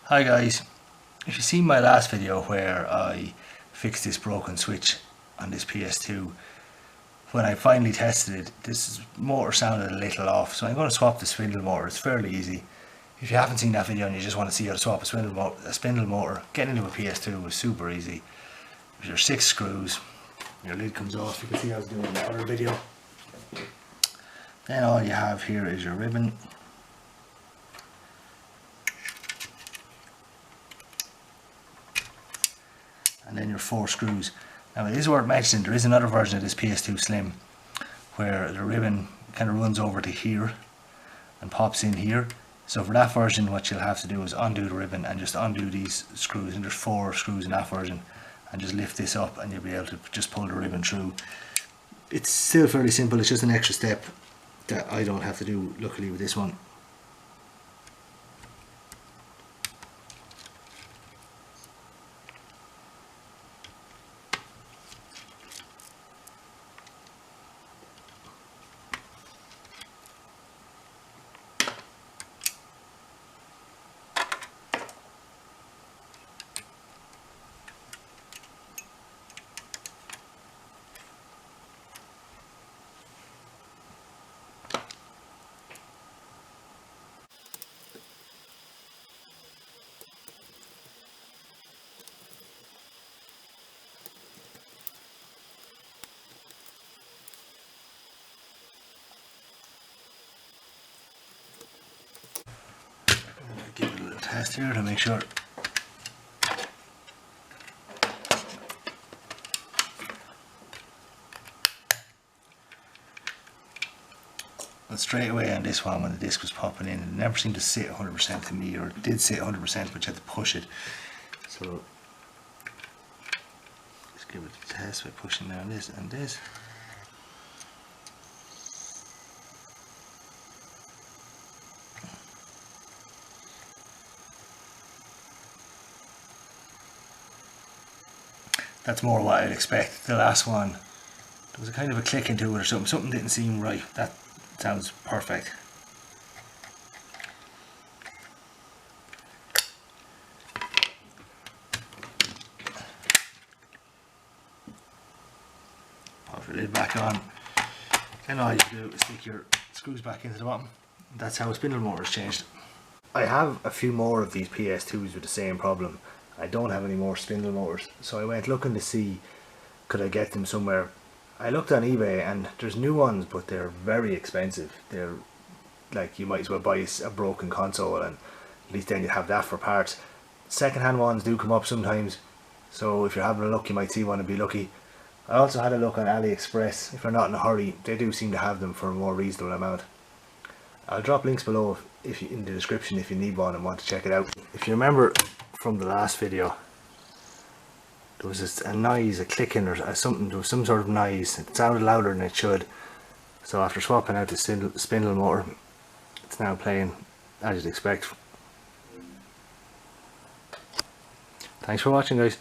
Hi guys, if you seen my last video where I fixed this broken switch on this PS2, when I finally tested it, this motor sounded a little off, so I'm going to swap the spindle motor. It's fairly easy. If you haven't seen that video and you just want to see how to swap a spindle motor, getting into a PS2 was super easy. There's 6 screws, your lid comes off, you can see how I was doing in the other video. Then all you have here is your ribbon. And then your 4 screws. Now it is worth mentioning there is another version of this PS2 Slim where the ribbon kind of runs over to here and pops in here. So for that version what you'll have to do is undo the ribbon and just undo these screws, and there's 4 screws in that version, and just lift this up and you'll be able to just pull the ribbon through. It's still fairly simple, it's just an extra step that I don't have to do luckily with this one. Give it a little test here to make sure. And straight away on this one, when the disc was popping in, it never seemed to sit 100% to me, or it did sit 100% but you had to push it. So let's give it a test by pushing down this and this. That's more what I'd expect. The last one, there was a kind of a click into it or something. Something didn't seem right. That sounds perfect. Pop your lid back on. Then all you do is stick your screws back into the bottom. That's how a spindle motor is changed. I have a few more of these PS2s with the same problem. I don't have any more spindle motors, so I went looking to see could I get them somewhere. I looked on eBay and there's new ones, but they're very expensive. They're like, you might as well buy a broken console and at least then you have that for parts. Second-hand ones do come up sometimes, so if you're having a look you might see one and be lucky. I also had a look on AliExpress. If you're not in a hurry, they do seem to have them for a more reasonable amount. I'll drop links below in the description if you need one and want to check it out. If you remember from the last video, there was a noise, a clicking or something. There was some sort of noise. It sounded louder than it should. So after swapping out the spindle motor, it's now playing as you'd expect. Thanks for watching, guys.